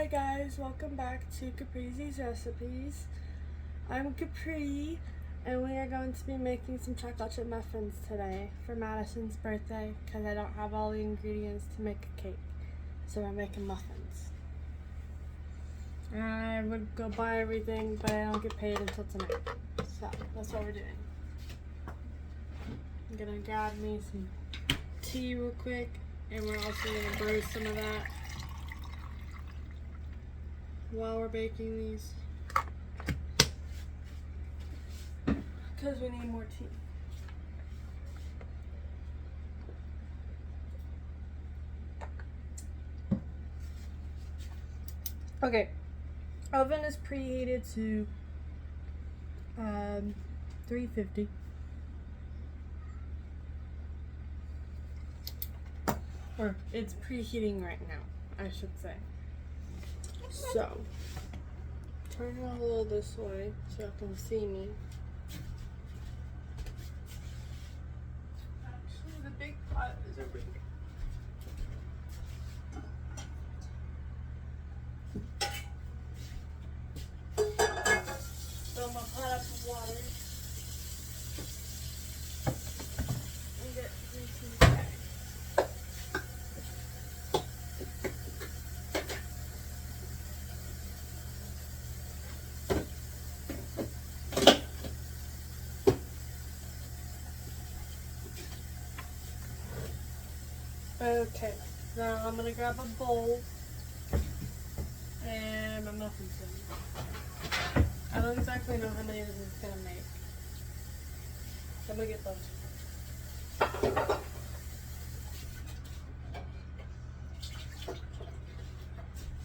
Hi guys, welcome back to Capri's Recipes. I'm Capri, and we are going to be making some chocolate chip muffins today for Madison's birthday because I don't have all the ingredients to make a cake. So we're making muffins. I would go buy everything, but I don't get paid until tonight. So that's what we're doing. I'm gonna grab me some tea real quick, and we're also gonna brew some of that while we're baking these because we need more tea. Okay, oven is preheated to 350. Or it's preheating right now, I should say. So, turn it a little this way so you can see me. Actually, the big pot is over here. Fill my pot up with water and get 3 tea bags. Okay, now I'm gonna grab a bowl and my muffins in. I don't exactly know how many this is gonna make. So I'm gonna get those.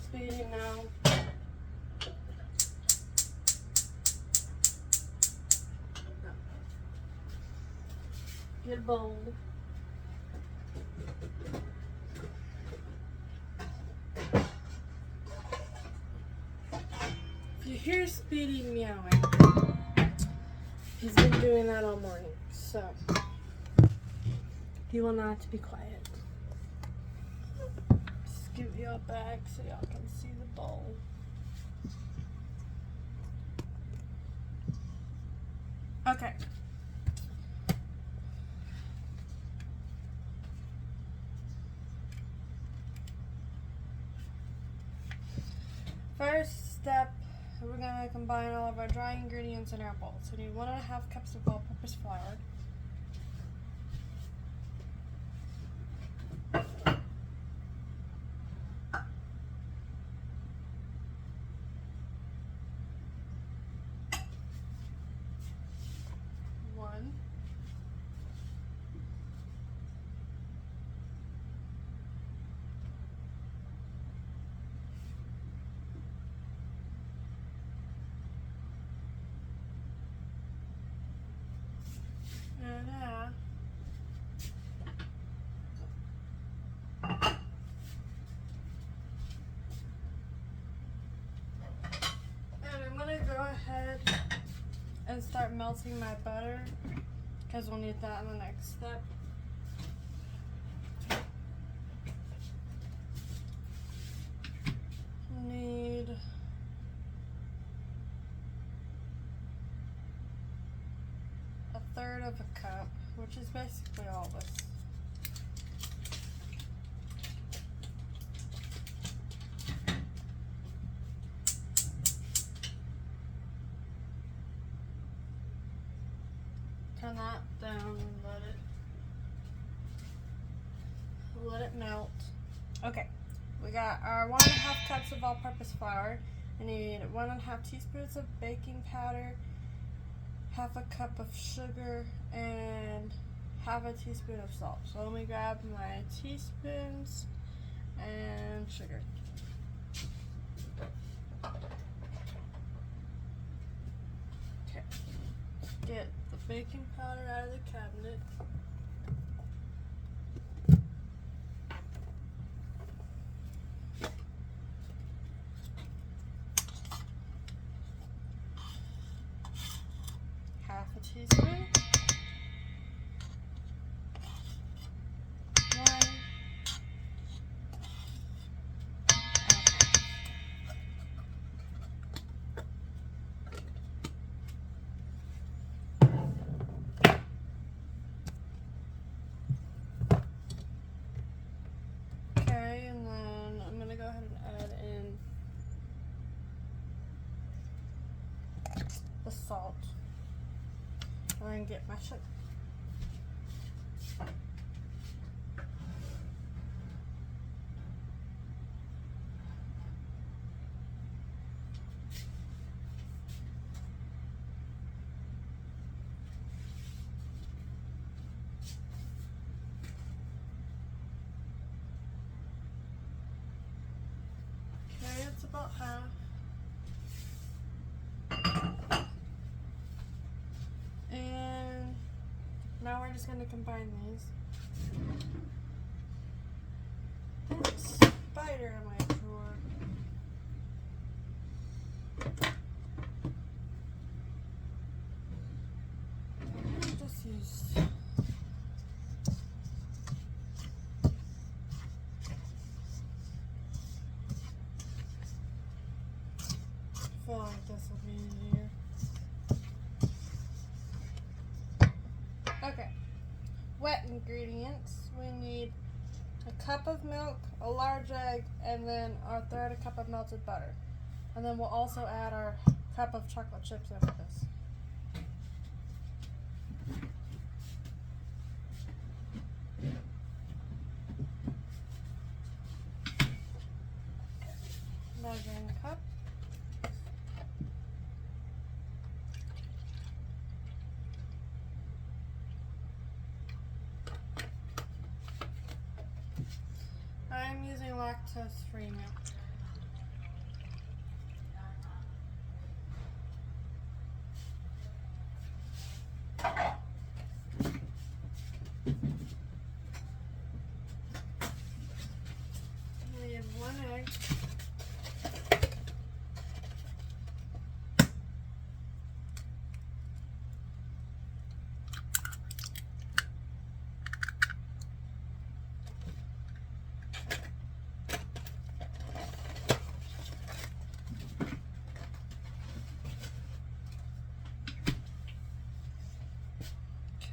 Speeding now. Get a bowl. If you hear Speedy meowing, he's been doing that all morning, so he will not be quiet. Scoot y'all back so y'all can see the bowl. Okay. First step, we're going to combine all of our dry ingredients in our bowl. So we need 1.5 cups of all-purpose flour. One. And I'm gonna go ahead and start melting my butter because we'll need that in the next step. Need a third of a cup, which is basically all this. Turn that down and let it melt. Okay, we got our 1.5 cups of all-purpose flour. I need 1.5 teaspoons of baking powder, 1/2 cup of sugar, and 1/2 teaspoon of salt. So let me grab my teaspoons and sugar. Okay, get the baking powder out of the cabinet. Half a teaspoon. 1. the salt, and then get my sugar. Okay, it's about half. And now we're just going to combine these. There's a spider in my drawer. I'll just use I feel like this will be easier. Okay, wet ingredients. We need a cup of milk, a large egg, and then our third cup of melted butter. And then we'll also add our cup of chocolate chips in with this. Measuring cup. I'm using lactose-free milk. We have one egg.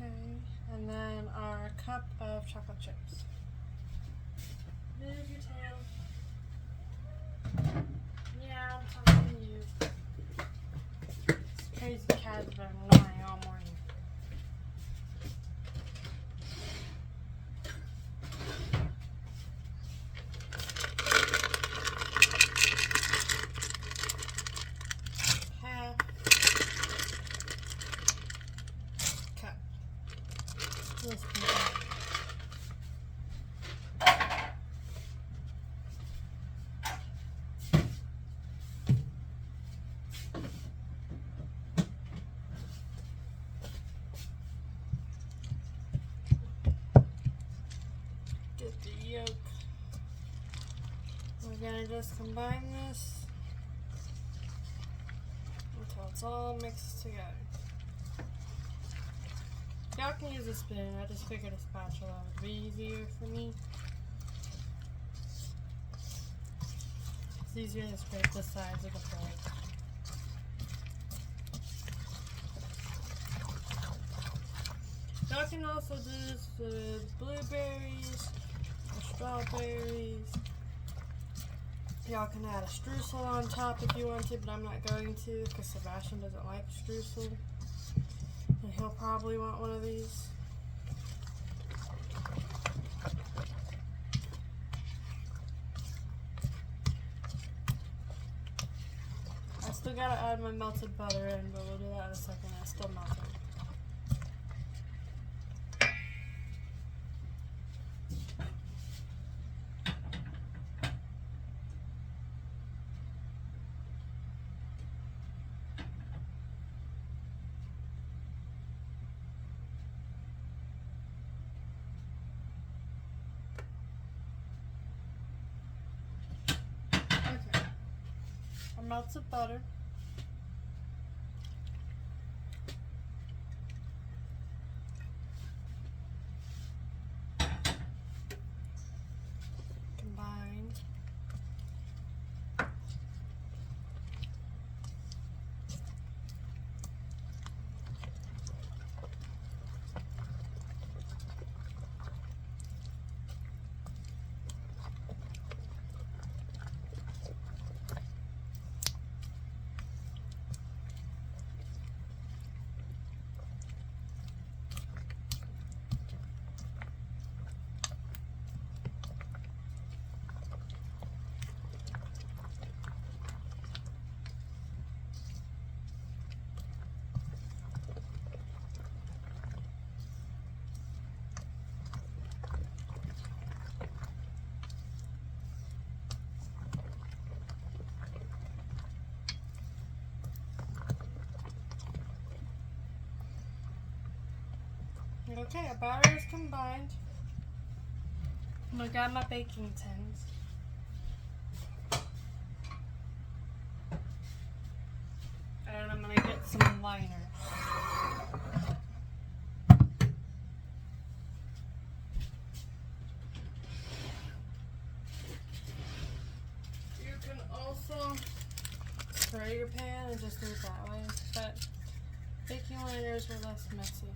Okay, and then our cup of chocolate chips. Move your tail. Yeah, I'm talking to you. This crazy cat's been annoying all morning. Half cup. This get the yolk. We're gonna just combine this until it's all mixed together. Y'all can use a spoon. I just figured a spatula would be easier for me. It's easier to scrape the sides of the plate. Y'all can also do this with blueberries or strawberries. Y'all can add a streusel on top if you want to, but I'm not going to because Sebastian doesn't like streusel. And he'll probably want one of these. I still gotta add my melted butter in, but we'll do that in a second. It's still melting. Melted butter. Combined. Okay, our batter is combined. I'm gonna grab my baking tins. And I'm gonna get some liners. You can also spray your pan and just do it that way, but baking liners are less messy.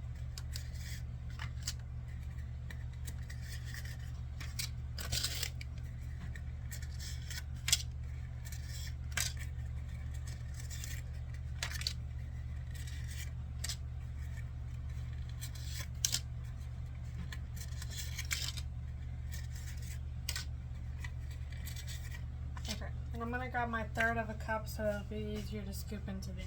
Okay, and I'm gonna grab my third of a cup so it'll be easier to scoop into these.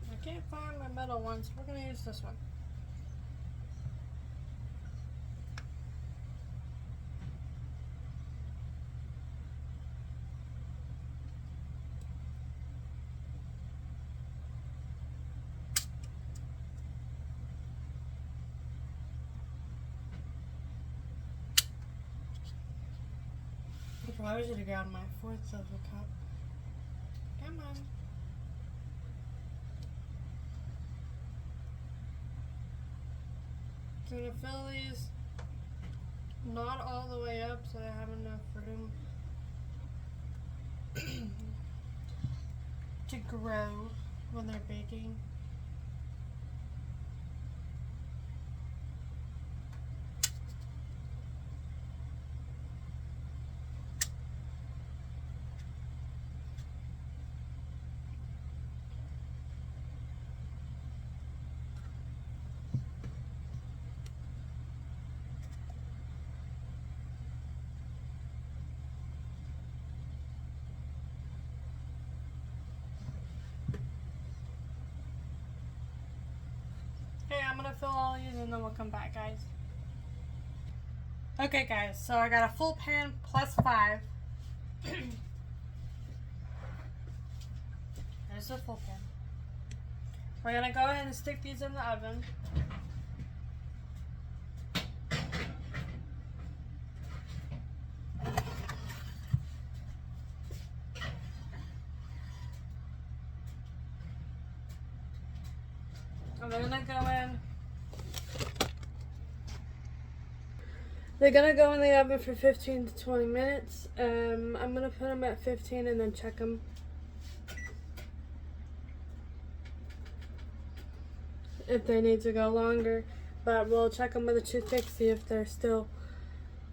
I can't find my metal one, so we're gonna use this one. I probably should have grabbed my fourth of a cup. Come on. I'm gonna fill these not all the way up so I have enough room to grow when they're baking. Okay, I'm gonna fill all these and then we'll come back, guys. Okay, guys, so I got a full pan plus 5. There's a full pan. We're gonna go ahead and stick these in the oven. And they're gonna go in. They're gonna go in the oven for 15 to 20 minutes. I'm gonna put them at 15 and then check them. If they need to go longer, but we'll check them with a toothpick, see if they're still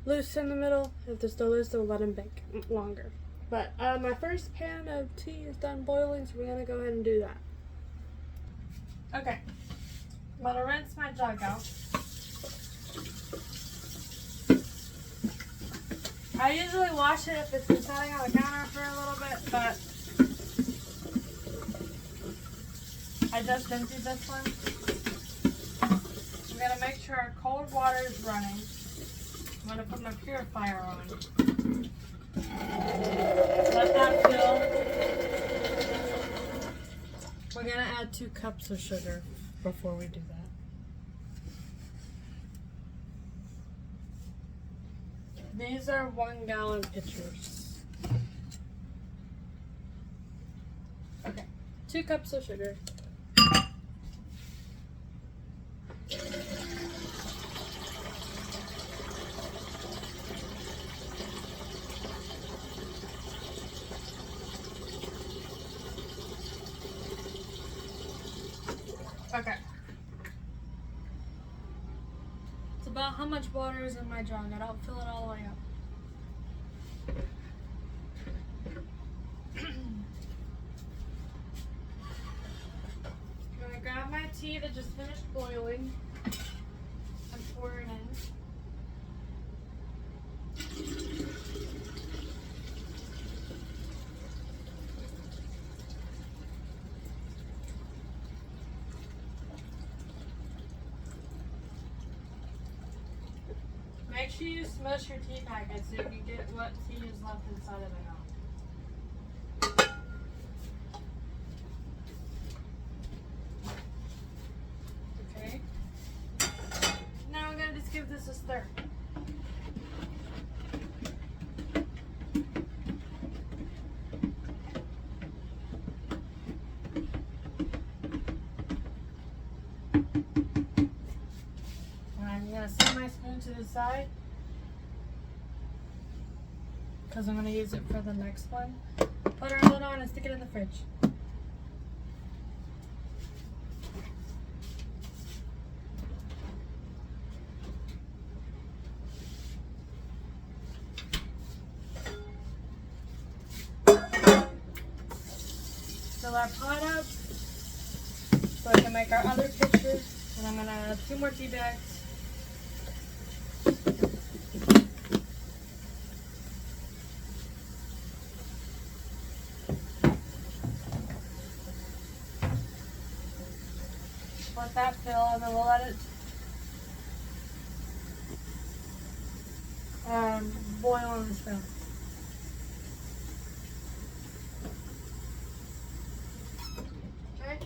loose in the middle. If they're still loose, we'll let them bake longer. But my first pan of tea is done boiling, so we're gonna go ahead and do that. Okay, I'm gonna rinse my jug out. I usually wash it if it's been sitting on the counter for a little bit, but I just emptied this one. I'm gonna make sure our cold water is running. I'm gonna put my purifier on. Let that fill. We're gonna add 2 cups of sugar before we do that. These are 1 gallon pitchers. Okay, 2 cups of sugar. Okay. It's about how much water is in my jug. I don't fill it all the way up. I'm gonna grab my tea that just finished boiling and pour it in. make sure you smush your tea packet so you can get what tea is left inside of it out. Okay. Now I'm gonna just give this a stir. I'm gonna set my spoon to the side because I'm gonna use it for the next one. Put our lid on and stick it in the fridge. Fill our pot up so I can make our other pictures. And I'm gonna add 2 more tea bags. Let that fill, and then we'll let it boil on the stove. Okay.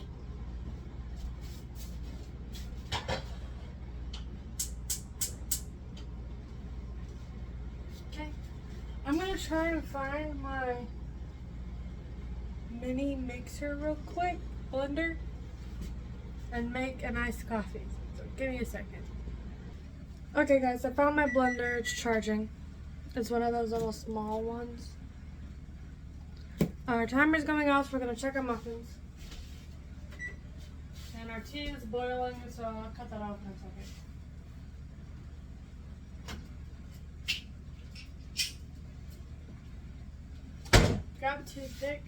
Okay. I'm gonna try and find my mini mixer real quick, blender, and make an iced coffee. So give me a second. Okay guys, I found my blender. It's charging. It's one of those little small ones. Our timer's going off, so we're gonna check our muffins. And our tea is boiling, so I'll cut that off in a second. Grab a toothpick.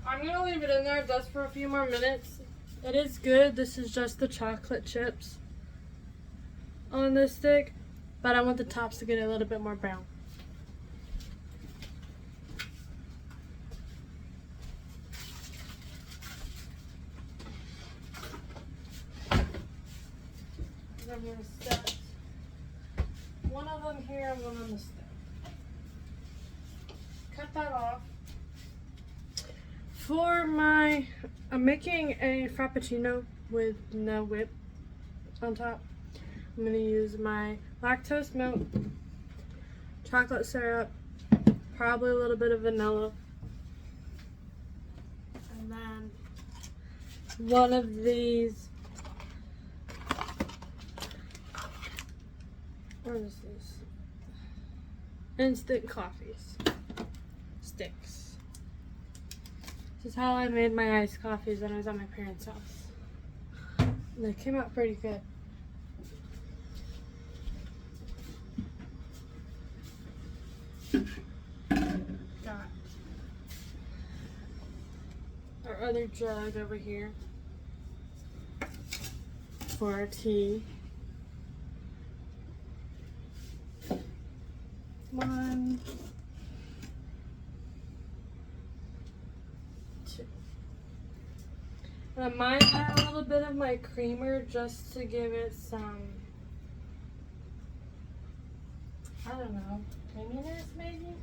I'm gonna leave it in there just for a few more minutes. It is good. This is just the chocolate chips on this stick, but I want the tops to get a little bit more brown. And I'm gonna set one of them here and one on the stick. Cut that off. For my, I'm making a frappuccino with no whip on top. I'm gonna use my lactose milk, chocolate syrup, probably a little bit of vanilla, and then one of these, what is this? Instant coffees, sticks. This is how I made my iced coffees when I was at my parents' house. And they came out pretty good. Got our other jug over here for our tea. One, two. And I might add a little bit of my creamer just to give it some, I don't know, creaminess maybe?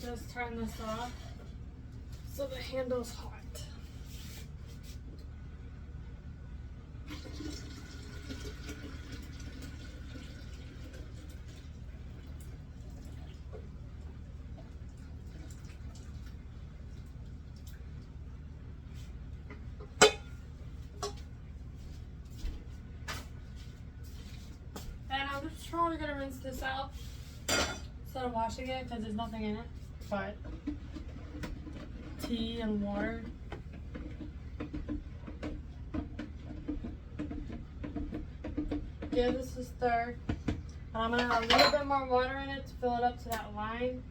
Just turn this off so the handle's hot. And I'm just probably gonna rinse this out instead of washing it because there's nothing in it. but tea and water. Give this a stir. And I'm going to add a little bit more water in it to fill it up to that line.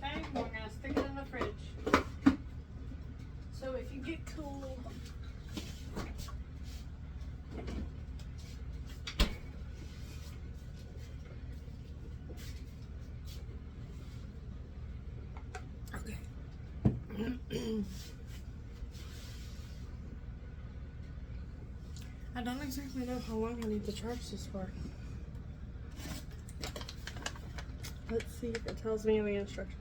Okay, we're going to stick it in the fridge. So if you get cool. Okay. I don't exactly know how long I need to charge this for. Let's see if it tells me in the instructions.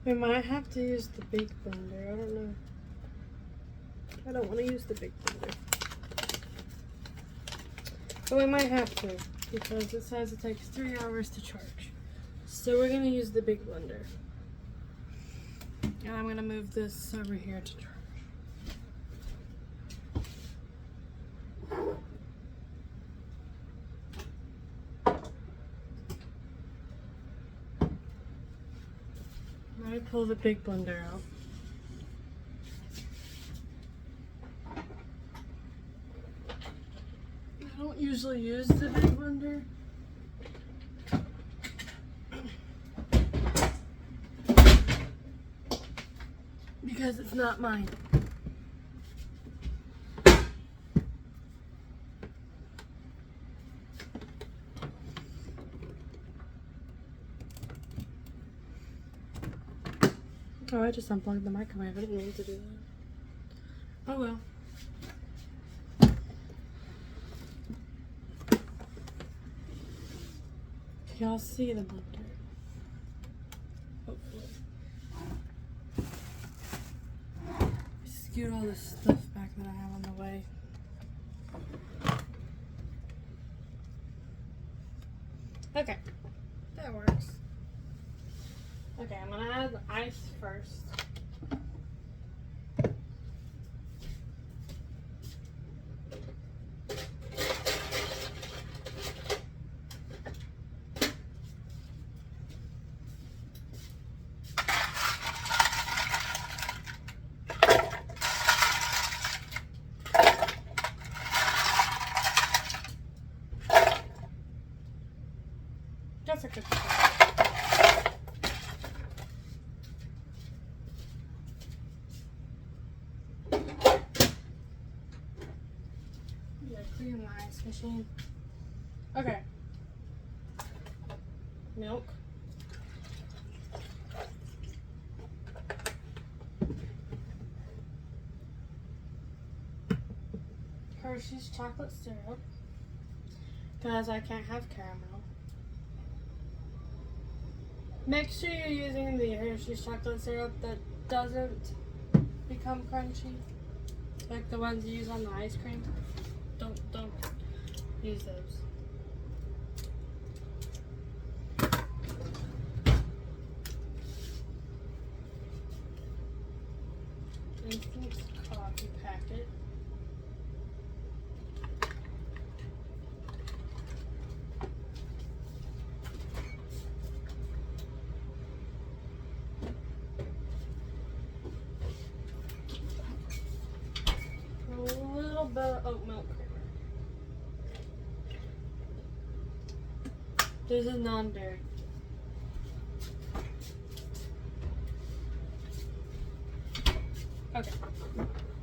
We might have to use the big blender. I don't know. I don't want to use the big blender. But we might have to because it says it takes 3 hours to charge. So we're going to use the big blender. And I'm going to move this over here to charge. Let me pull the big blender out. I don't usually use the big blender. Because it's not mine. Oh, I just unplugged the microwave. I didn't mean to do that. Oh well. Y'all see the blender? Hopefully. Scoot all this stuff back that I have on the way. Okay, that works. Okay, I'm gonna add the ice first. That's a good start. Yeah, clean the ice machine. Okay. Milk. Hershey's chocolate syrup. Because I can't have caramel. Make sure you're using the Hershey's chocolate syrup that doesn't become crunchy, like the ones you use on the ice cream. Don't use those. Instant coffee packet. Bit of oat milk creamer. This is non-dairy. Okay.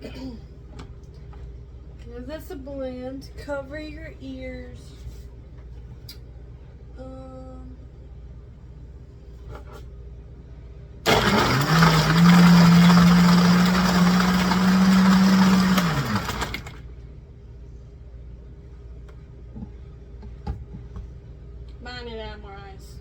Give this a blend. Cover your ears. I need to add more ice.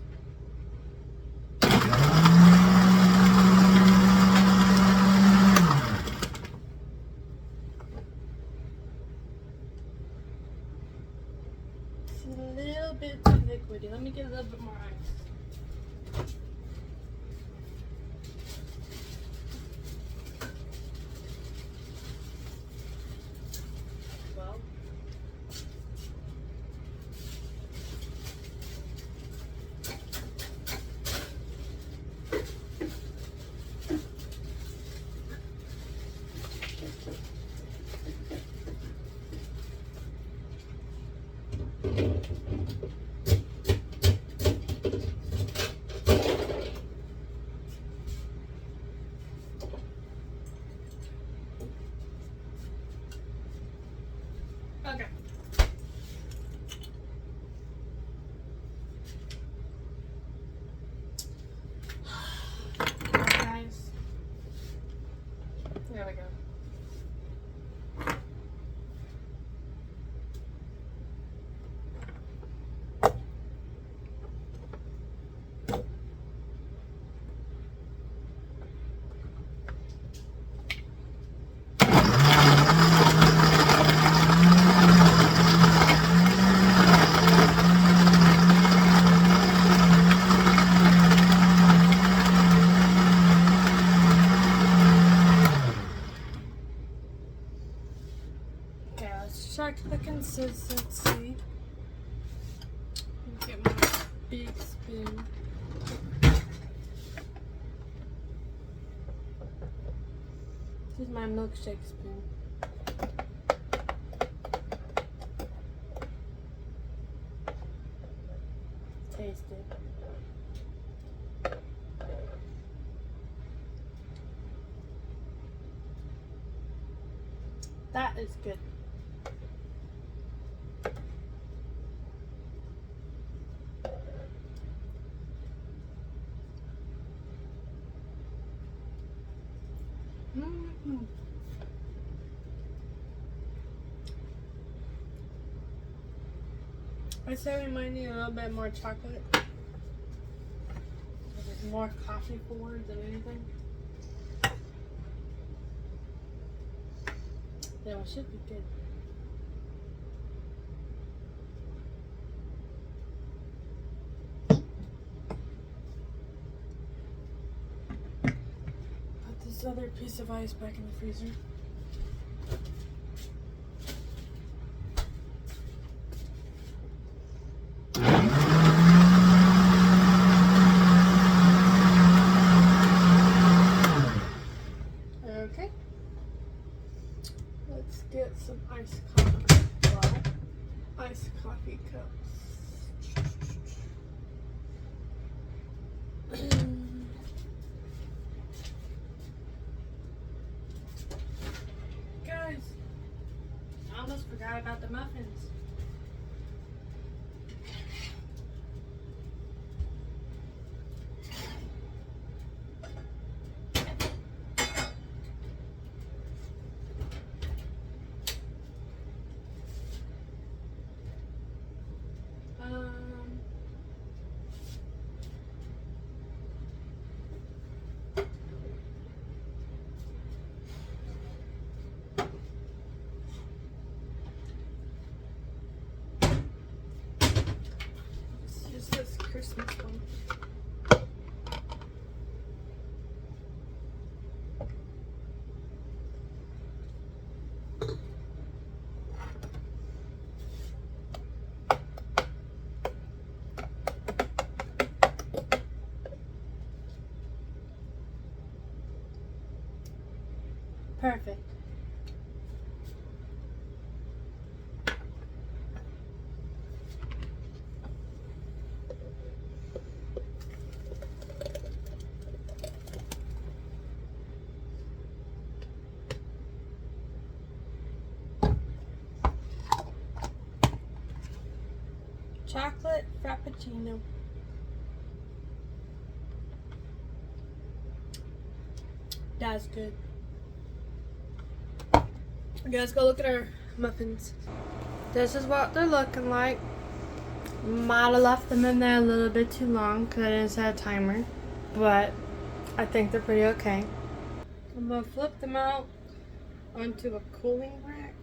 let's see. Get my big spoon. This is my milkshake spoon. Taste it. That is good. I say we might need a little bit more chocolate. It's more coffee forward than anything. Yeah, it should be good. Put this other piece of ice back in the freezer. Okay. Let's get some iced coffee. Wow. Iced coffee cups. Guys, I almost forgot about the muffins. It's this Christmas one. Perfect. Chocolate Frappuccino. That's good. Guys, go look at our muffins. This is what they're looking like. Might have left them in there a little bit too long because I didn't set a timer, but I think they're pretty okay. I'm gonna flip them out onto a cooling rack.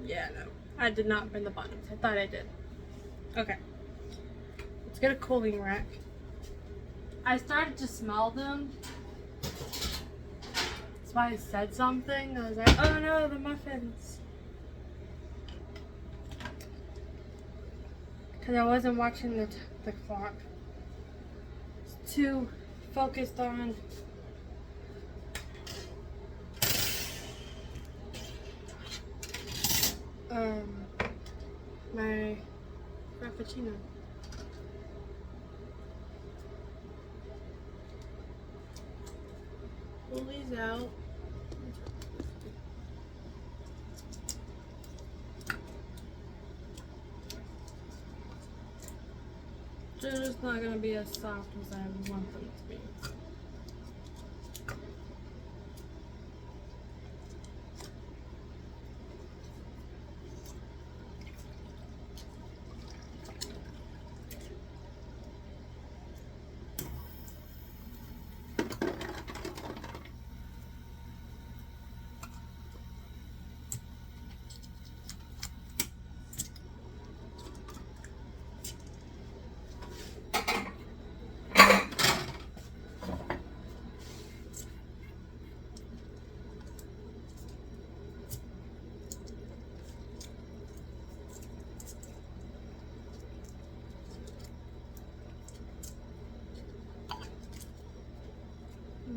Yeah, no, I did not burn the bottoms. I thought I did. Okay. Let's get a cooling rack. I started to smell them. That's why I said something. I was like, oh no, the muffins. Because I wasn't watching the clock. It's too focused on my Frappuccino. Pull these out. They're just not going to be as soft as I want them to be.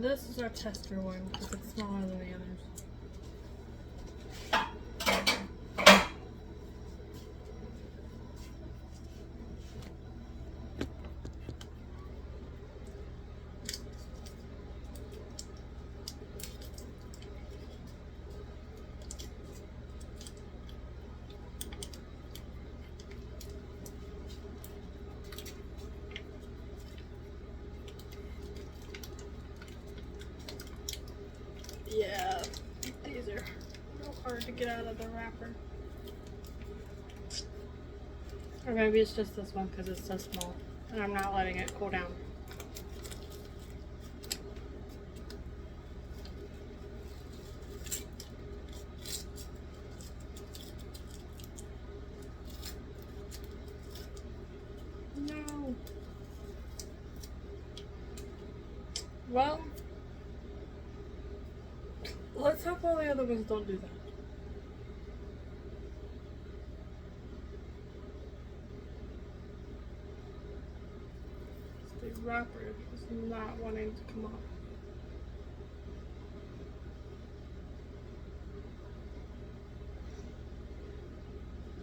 this is our tester one because it's smaller than the others. Yeah, these are real hard to get out of the wrapper. Or maybe it's just this one because it's so small and I'm not letting it cool down. No. Well, let's hope all the other ones don't do that. The wrapper is not wanting to come off.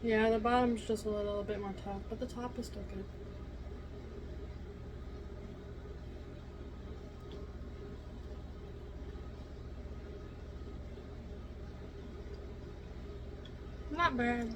Yeah, the bottom's just a little bit more tough, but the top is still good. Not bad.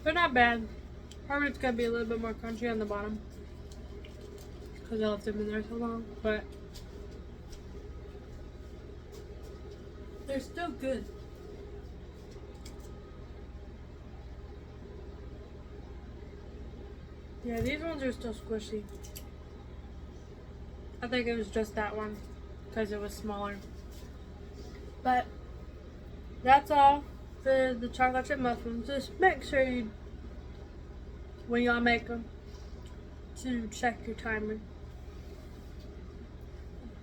But not bad. Probably it's gonna be a little bit more crunchy on the bottom because I left them in there so long, but they're still good. Yeah, these ones are still squishy. I think it was just that one because it was smaller. But that's all for the chocolate chip muffins. Just make sure you, when y'all make them, to check your timer.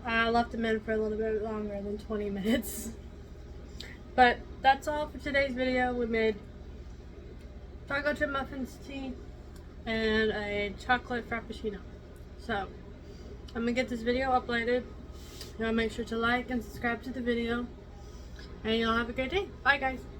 I left them in for a little bit longer than 20 minutes. But that's all for today's video. We made chocolate chip muffins, tea, and a chocolate frappuccino. So I'm gonna get this video uploaded. Y'all make sure to like and subscribe to the video. And y'all have a great day. Bye guys.